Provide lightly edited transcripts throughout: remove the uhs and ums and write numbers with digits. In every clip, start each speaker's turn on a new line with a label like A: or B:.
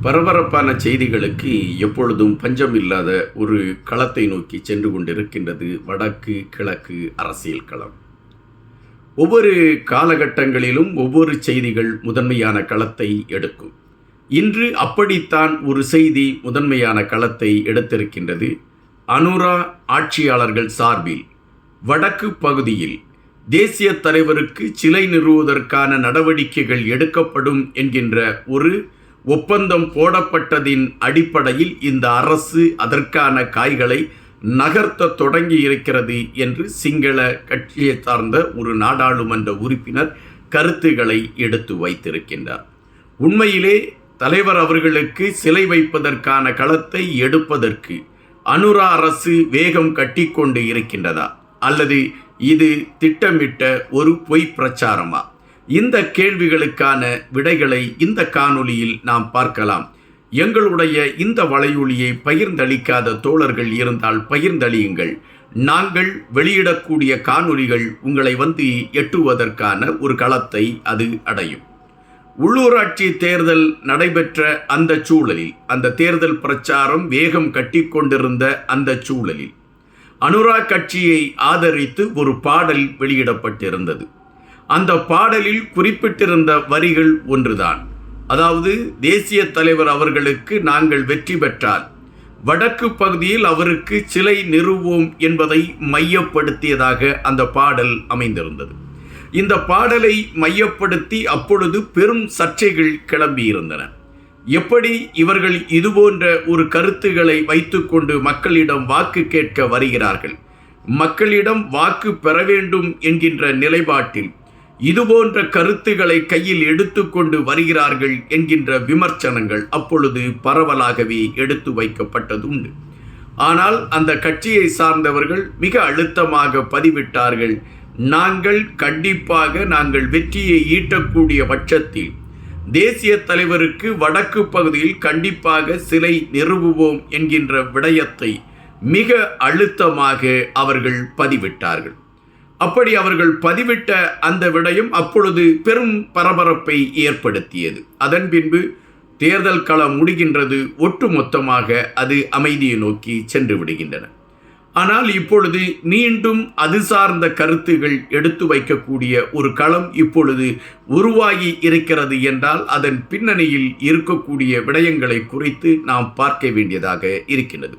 A: பரபரப்பான செய்திகளுக்கு எப்பொழுதும் பஞ்சம் இல்லாத ஒரு களத்தை நோக்கி சென்று கொண்டிருக்கின்றது வடக்கு கிழக்கு அரசியல் களம். ஒவ்வொரு காலகட்டங்களிலும் ஒவ்வொரு செய்திகள் முதன்மையான களத்தை எடுக்கும். இன்று அப்படித்தான் ஒரு செய்தி முதன்மையான களத்தை எடுத்திருக்கின்றது. அனுரா ஆட்சியாளர்கள் சார்பில் வடக்கு பகுதியில் தேசிய தலைவருக்கு சிலை நிறுவுவதற்கான நடவடிக்கைகள் எடுக்கப்படும் என்கின்ற ஒரு ஒப்பந்தம் போடப்பட்டதின் அடிப்படையில் இந்த அரசு அதற்கான காய்களை நகர்த்த தொடங்கி இருக்கிறது என்று சிங்கள கட்சியை சார்ந்த ஒரு நாடாளுமன்ற உறுப்பினர் கருத்துக்களை எடுத்து வைத்திருக்கின்றார். உண்மையிலே தலைவர் அவர்களுக்கு சிலை வைப்பதற்கான களத்தை எடுப்பதற்கு அனுரா அரசு வேகம் கட்டிக்கொண்டு இருக்கின்றதா அல்லது இது திட்டமிட்ட ஒரு பொய் பிரச்சாரமா? இந்த கேள்விகளுக்கான விடைகளை இந்த காணொளியில் நாம் பார்க்கலாம். எங்களுடைய இந்த வலையொலியை பகிர்ந்தளிக்காத தோழர்கள் இருந்தால் பகிர்ந்தளியுங்கள். நாங்கள் வெளியிடக்கூடிய காணொளிகள் உங்களை வந்து எட்டுவதற்கான ஒரு களத்தை அது அடையும். உள்ளூராட்சி தேர்தல் நடைபெற்ற அந்த சூழலில், அந்த தேர்தல் பிரச்சாரம் வேகம் கட்டிக்கொண்டிருந்த அந்த சூழலில் அனுரா கட்சியை ஆதரித்து ஒரு பாடல் வெளியிடப்பட்டிருந்தது. அந்த பாடலில் குறிப்பிட்டிருந்த வரிகள் ஒன்றுதான். அதாவது, தேசிய தலைவர் அவர்களுக்கு நாங்கள் வெற்றி பெற்றால் வடக்கு பகுதியில் அவருக்கு சிலை நிறுவோம் என்பதை மையப்படுத்தியதாக அந்த பாடல் அமைந்திருந்தது. இந்த பாடலை மையப்படுத்தி அப்பொழுது பெரும் சர்ச்சைகள் கிளம்பியிருந்தன. எப்படி இவர்கள் இதுபோன்ற ஒரு கருத்துக்களை வைத்துக்கொண்டு மக்களிடம் வாக்கு கேட்க வருகிறார்கள், மக்களிடம் வாக்கு பெற வேண்டும் என்கின்ற நிலைப்பாட்டில் இதுபோன்ற கருத்துக்களை கையில் எடுத்துக்கொண்டு வருகிறார்கள் என்கின்ற விமர்சனங்கள் அப்பொழுது பரவலாகவே எடுத்து வைக்கப்பட்டது உண்டு. ஆனால் அந்த கட்சியை சார்ந்தவர்கள் மிக அழுத்தமாக பதிவிட்டார்கள், நாங்கள் வெற்றியை ஈட்டக்கூடிய பட்சத்தில் தேசிய தலைவருக்கு வடக்கு பகுதியில் கண்டிப்பாக சிலை நிறுவுவோம் என்கின்ற விடயத்தை மிக அழுத்தமாக அவர்கள் பதிவிட்டார்கள். அப்படி அவர்கள் பதிவிட்ட அந்த விடயம் அப்பொழுது பெரும் பரபரப்பை ஏற்படுத்தியது. அதன் பின்பு தேர்தல் களம் முடிகின்றது, ஒட்டுமொத்தமாக அது அமைதியை நோக்கி சென்று விடுகின்றன. ஆனால் இப்பொழுது மீண்டும் அது சார்ந்த கருத்துகள் எடுத்து வைக்கக்கூடிய ஒரு களம் இப்பொழுது உருவாகி இருக்கிறது என்றால் அதன் பின்னணியில் இருக்கக்கூடிய விடயங்களை குறித்து நாம் பார்க்க வேண்டியதாக இருக்கின்றது.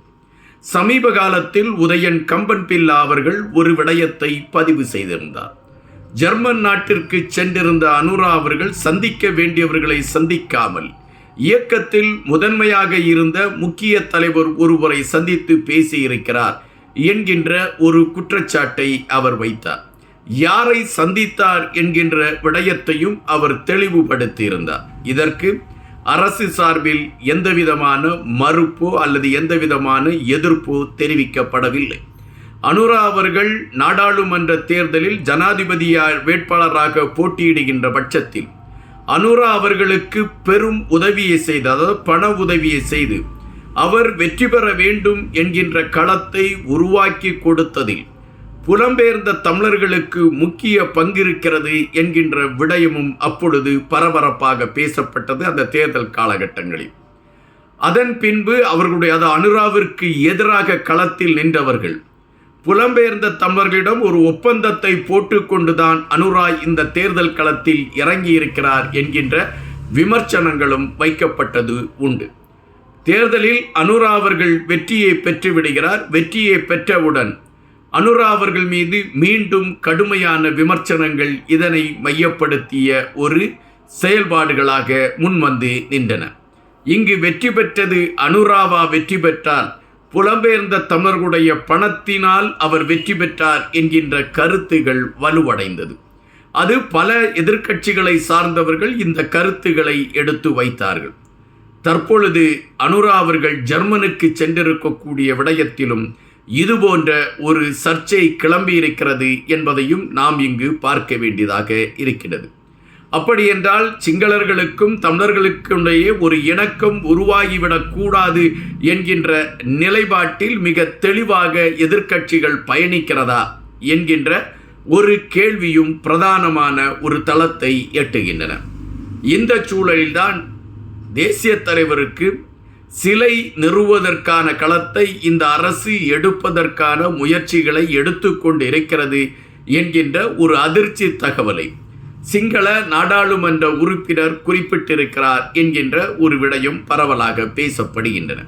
A: சமீப காலத்தில் உதயன் கம்பன்பில்லா அவர்கள் ஒரு விடயத்தை பதிவு செய்திருந்தார். ஜெர்மன் நாட்டிற்கு சென்றிருந்த அனுரா அவர்கள் சந்திக்க வேண்டியவர்களை சந்திக்காமல் இயக்கத்தில் முதன்மையாக இருந்த முக்கிய தலைவர் ஒருவரை சந்தித்து பேசியிருக்கிறார் என்கின்ற ஒரு குற்றச்சாட்டை அவர் வைத்தார். யாரை சந்தித்தார் என்கின்ற விடயத்தையும் அவர் தெளிவுபடுத்தியிருந்தார். இதற்கு அரசு சார்பில் எந்தவிதமான மறுப்போ அல்லது எந்தவிதமான எதிர்ப்போ தெரிவிக்கப்படவில்லை. அனுரா அவர்கள் நாடாளுமன்ற தேர்தலில் ஜனாதிபதி வேட்பாளராக போட்டியிடுகின்ற பட்சத்தில் அனுரா அவர்களுக்கு பெரும் உதவியை செய்து, அதாவது பண உதவியை செய்து அவர் வெற்றி பெற வேண்டும் என்கின்ற களத்தை உருவாக்கி கொடுத்ததில் புலம்பெயர்ந்த தமிழர்களுக்கு முக்கிய பங்கிருக்கிறது என்கின்ற விடயமும் அப்பொழுது பரபரப்பாக பேசப்பட்டது அந்த தேர்தல் காலகட்டங்களில். அதன் பின்பு அவர்களுடைய அனுராவிற்கு எதிராக களத்தில் நின்றவர்கள் புலம்பெயர்ந்த தமிழர்களிடம் ஒரு ஒப்பந்தத்தை போட்டுக்கொண்டுதான் அனுரா இந்த தேர்தல் களத்தில் இறங்கியிருக்கிறார் என்கின்ற விமர்சனங்களும் வைக்கப்பட்டது உண்டு. தேர்தலில் அனுரா அவர்கள் வெற்றியை பெற்றுவிடுகிறார். வெற்றியை பெற்றவுடன் அனுரா அவர்கள் மீது மீண்டும் கடுமையான விமர்சனங்கள் இதனை மையப்படுத்திய ஒரு செயல்பாடுகளாக முன்வந்து நின்றன. இங்கு வெற்றி பெற்றது அனுராவா வெற்றி பெற்றால் புலம்பெயர்ந்த தமிழர்களுடைய பணத்தினால் அவர் வெற்றி பெற்றார் என்கின்ற கருத்துகள் வலுவடைந்தது. அது பல எதிர்க்கட்சிகளை சார்ந்தவர்கள் இந்த கருத்துக்களை எடுத்து வைத்தார்கள். தற்பொழுது அனுரா அவர்கள் ஜெர்மனுக்கு சென்றிருக்கக்கூடிய விடயத்திலும் இதுபோன்ற ஒரு சர்ச்சை கிளம்பியிருக்கிறது என்பதையும் நாம் இங்கு பார்க்க வேண்டியதாக இருக்கிறது. அப்படி என்றால் சிங்களர்களுக்கும் தமிழர்களுக்குடைய ஒரு இணக்கம் உருவாகிவிடக்கூடாது என்கின்ற நிலைப்பாட்டில் மிக தெளிவாக எதிர்க்கட்சிகள் பயணிக்கிறதா என்கின்ற ஒரு கேள்வியும் பிரதானமான ஒரு தளத்தை எட்டுகின்றன. இந்த சூழலில்தான் தேசிய தலைவருக்கு சிலை நிறுவுவதற்கான களத்தை இந்த அரசு எடுப்பதற்கான முயற்சிகளை எடுத்துக்கொண்டு இருக்கிறது என்கின்ற ஒரு அதிர்ச்சி தகவலை சிங்கள நாடாளுமன்ற உறுப்பினர் குறிப்பிட்டிருக்கிறார் என்கின்ற ஒரு விடயம் பரவலாக பேசப்படுகின்றன.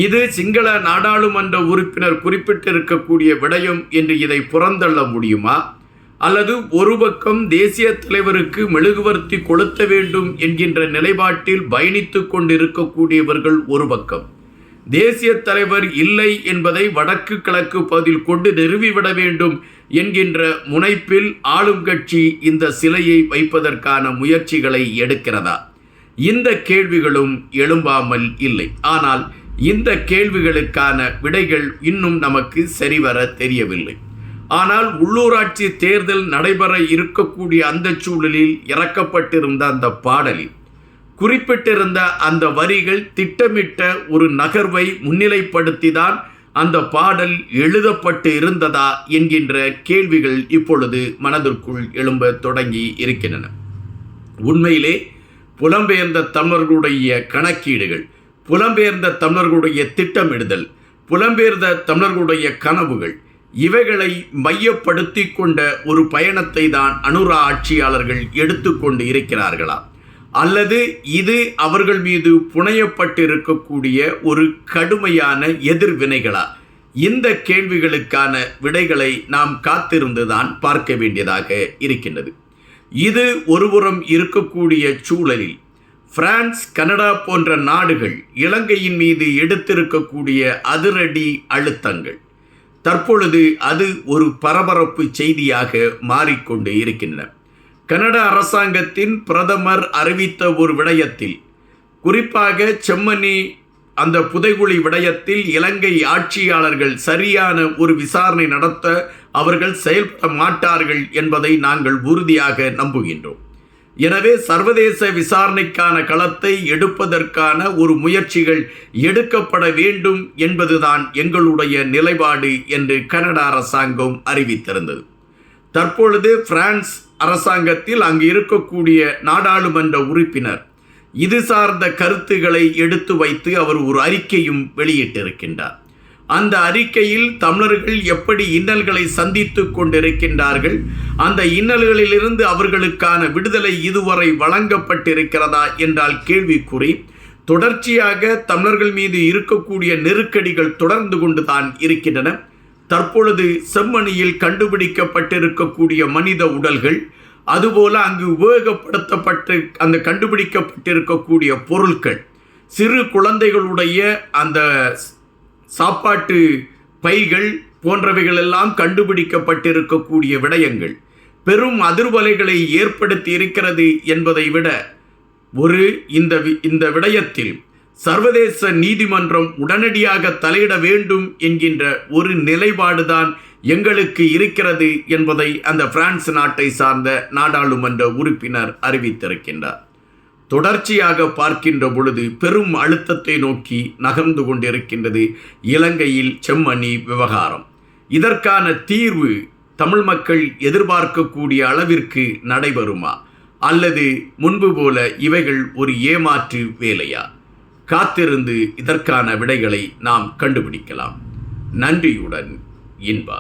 A: இது சிங்கள நாடாளுமன்ற உறுப்பினர் குறிப்பிட்டிருக்கக்கூடிய விடயம் என்று இதை புறந்தள்ள முடியுமா? அல்லது ஒரு பக்கம் தேசிய தலைவருக்கு மெழுகுவர்த்தி கொளுத்த வேண்டும் என்கின்ற நிலைப்பாட்டில் பயணித்து கொண்டிருக்கக்கூடியவர்கள் ஒரு பக்கம், தேசிய தலைவர் இல்லை என்பதை வடக்கு கிழக்கு பகுதியில் கொண்டு நிறுவிவிட வேண்டும் என்கின்ற முனைப்பில் ஆளும் கட்சி இந்த சிலையை வைப்பதற்கான முயற்சிகளை எடுக்கிறதா? இந்த கேள்விகளும் எழும்பாமல் இல்லை. ஆனால் இந்த கேள்விகளுக்கான விடைகள் இன்னும் நமக்கு சரிவர தெரியவில்லை. ஆனால் உள்ளூராட்சி தேர்தல் நடைபெற இருக்கக்கூடிய அந்த சூழலில் இறக்கப்பட்டிருந்த அந்த பாடலில் குறிப்பிட்டிருந்த அந்த வரிகள் திட்டமிட்ட ஒரு நகர்வை முன்னிலைப்படுத்திதான் அந்த பாடல் எழுதப்பட்டு இருந்ததா என்கின்ற கேள்விகள் இப்பொழுது மனதிற்குள் எழும்ப தொடங்கி இருக்கின்றன. உண்மையிலே புலம்பெயர்ந்த தமிழர்களுடைய கணக்கீடுகள், புலம்பெயர்ந்த தமிழர்களுடைய திட்டமிடுதல், புலம்பெயர்ந்த தமிழர்களுடைய கனவுகள், இவைகளை மையப்படுத்தி கொண்ட ஒரு பயணத்தை தான் அனுரா ஆட்சியாளர்கள் எடுத்துக்கொண்டு இருக்கிறார்களா? அல்லது இது அவர்கள் மீது புனையப்பட்டு இருக்கக்கூடிய ஒரு கடுமையான எதிர்வினைகளா? இந்த கேள்விகளுக்கான விடைகளை நாம் காத்திருந்துதான் பார்க்க வேண்டியதாக இருக்கின்றது. இது ஒருபுறம் இருக்கக்கூடிய சூழலில் பிரான்ஸ், கனடா போன்ற நாடுகள் இலங்கையின் மீது எடுத்திருக்கக்கூடிய அதிரடி அழுத்தங்கள் தற்பொழுது அது ஒரு பரபரப்பு செய்தியாக மாறிக்கொண்டு இருக்கின்றன. கனடா அரசாங்கத்தின் பிரதமர் அறிவித்த ஒரு விடயத்தில், குறிப்பாக செம்மணி அந்த புதைகுழி விடயத்தில் இலங்கை ஆட்சியாளர்கள் சரியான ஒரு விசாரணை நடத்த அவர்கள் செயல்பட மாட்டார்கள் என்பதை நாங்கள் உறுதியாக நம்புகின்றோம். எனவே சர்வதேச விசாரணைக்கான களத்தை எடுப்பதற்கான ஒரு முயற்சிகள் எடுக்கப்பட வேண்டும் என்பதுதான் எங்களுடைய நிலைப்பாடு என்று கனடா அரசாங்கம் அறிவித்திருந்தது. தற்பொழுது பிரான்ஸ் அரசாங்கத்தில் அங்கு இருக்கக்கூடிய நாடாளுமன்ற உறுப்பினர் இது சார்ந்த கருத்துக்களை எடுத்து வைத்து அவர் ஒரு அறிக்கையும் வெளியிட்டிருக்கின்றார். அந்த அறிக்கையில் தமிழர்கள் எப்படி இன்னல்களை சந்தித்து கொண்டிருக்கின்றார்கள், அந்த இன்னல்களிலிருந்து அவர்களுக்கான விடுதலை இதுவரை வழங்கப்பட்டிருக்கிறதா என்றால் கேள்விக்குறி. தொடர்ச்சியாக தமிழர்கள் மீது இருக்கக்கூடிய நெருக்கடிகள் தொடர்ந்து கொண்டுதான் இருக்கின்றன. தற்பொழுது செம்மணியில் கண்டுபிடிக்கப்பட்டிருக்கக்கூடிய மனித உடல்கள், அதுபோல அங்கு உபயோகப்படுத்தப்பட்டு அந்த கண்டுபிடிக்கப்பட்டிருக்கக்கூடிய பொருட்கள், சிறு குழந்தைகளுடைய அந்த சாப்பாட்டு பைகள் போன்றவைகளெல்லாம் கண்டுபிடிக்கப்பட்டிருக்கக்கூடிய விடயங்கள் பெரும் அதிர்வலைகளை ஏற்படுத்தி இருக்கிறது என்பதை விட இந்த விடயத்தில் சர்வதேச நீதிமன்றம் உடனடியாக தலையிட வேண்டும் என்கின்ற ஒரு நிலைப்பாடுதான் எங்களுக்கு இருக்கிறது என்பதை அந்த பிரான்ஸ் நாட்டை சார்ந்த நாடாளுமன்ற உறுப்பினர் அறிவித்திருக்கின்றார். தொடர்ச்சியாக பார்க்கின்ற பொழுது பெரும் அழுத்தத்தை நோக்கி நகர்ந்து கொண்டிருக்கின்றது இலங்கையில் செம்மணி விவகாரம். இதற்கான தீர்வு தமிழ் மக்கள் எதிர்பார்க்கக்கூடிய அளவிற்கு நடைபெறுமா, அல்லது முன்பு போல இவைகள் ஒரு ஏமாற்று வேலையா? காத்திருந்து இதற்கான விடைகளை நாம் கண்டுபிடிக்கலாம். நன்றியுடன் இன்பா.